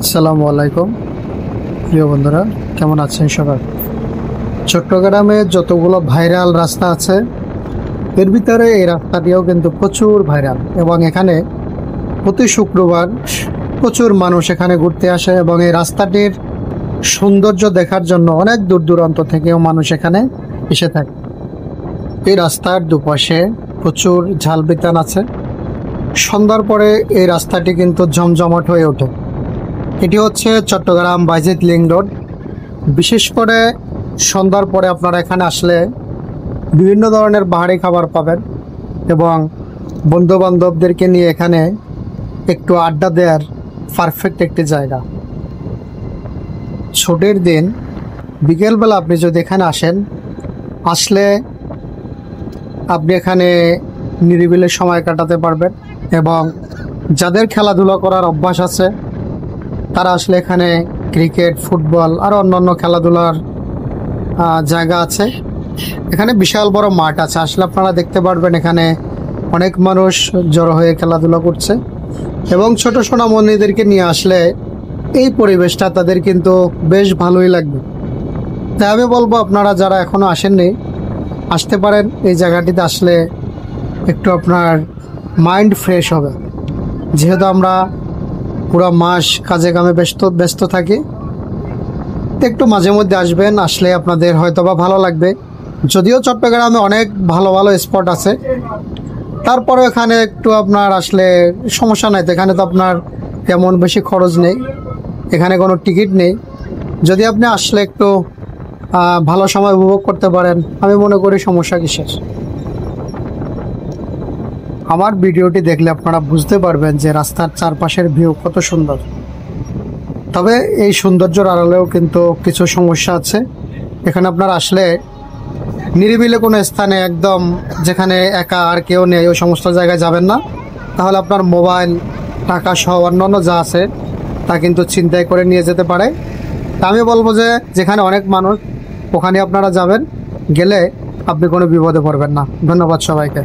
আসসালামু আলাইকুম প্রিয় বন্ধুরা, কেমন আছেন সবাই? চট্টগ্রামে যতগুলো ভাইরাল রাস্তা আছে এর ভিতরে এই রাস্তাটিও কিন্তু প্রচুর ভাইরাল, এবং এখানে প্রতি শুক্রবার প্রচুর মানুষ এখানে ঘুরতে আসে এবং এই রাস্তাটির সৌন্দর্য দেখার জন্য অনেক দূর দূরান্ত থেকেও মানুষ এখানে এসে থাকে। এই রাস্তার দুপাশে প্রচুর ঝাল বিতান আছে। সন্ধ্যার পরে এই রাস্তাটি কিন্তু জমজমাট হয়ে ওঠে। এটি হচ্ছে চট্টগ্রাম বাইজিদ লিং রোড। বিশেষ করে সন্ধ্যার পরে আপনারা এখানে আসলে বিভিন্ন ধরনের বাহারি খাবার পাবেন এবং বন্ধুবান্ধবদেরকে নিয়ে এখানে একটু আড্ডা দেওয়ার পারফেক্ট একটি জায়গা। ছুটির দিন বিকেলবেলা আপনি যদি এখানে আসলে আপনি এখানে নিরিবিলি সময় কাটাতে পারবেন, এবং যাদের খেলাধুলা করার অভ্যাস আছে তারা আসলে এখানে ক্রিকেট, ফুটবল আর অন্যান্য খেলাধুলার জায়গা আছে। এখানে বিশাল বড় মাঠ আছে, আসলে আপনারা দেখতে পারবেন এখানে অনেক মানুষ জড়ো হয়ে খেলাধুলা করছে, এবং ছোট সোনামণিদেরকে নিয়ে আসলে এই পরিবেশটা তাদের কিন্তু বেশ ভালোই লাগবে। তাই আমি বলবো আপনারা যারা এখনও আসেননি আসতে পারেন। এই জায়গাটিতে আসলে একটু আপনার মাইন্ড ফ্রেশ হবে, যেহেতু আমরা পুরো মাস কাজে কামে ব্যস্ত থাকি। একটু মাঝে মধ্যে আসবেন, আসলে আপনাদের হয়তোবা ভালো লাগবে। যদিও চট্টগ্রামে অনেক ভালো ভালো স্পট আছে, তারপরে এখানে একটু আপনার আসলে সমস্যা নাই। তো এখানে তো আপনার তেমন বেশি খরচ নেই, এখানে কোনো টিকিট নেই। যদি আপনি আসলে একটু ভালো সময় উপভোগ করতে পারেন, আমি মনে করি সমস্যা কিসের। আমার ভিডিওটি দেখলে আপনারা বুঝতে পারবেন যে রাস্তার চারপাশের ভিউ কত সুন্দর। তবে এই সৌন্দর্যের আড়ালেও কিন্তু কিছু সমস্যা আছে। এখানে আপনারা আসলে নিরিবিলি কোনো স্থানে, একদম যেখানে একা আর কেউ নেই, ওই সমস্ত জায়গায় যাবেন না। তাহলে আপনার মোবাইল, টাকা সহ অন্যান্য যা আছে তা কিন্তু ছিনতাই করে নিয়ে যেতে পারে। তা আমি বলবো যে যেখানে অনেক মানুষ ওখানে আপনারা যাবেন, গেলে আপনি কোনো বিপদে পড়বেন না। ধন্যবাদ সবাইকে।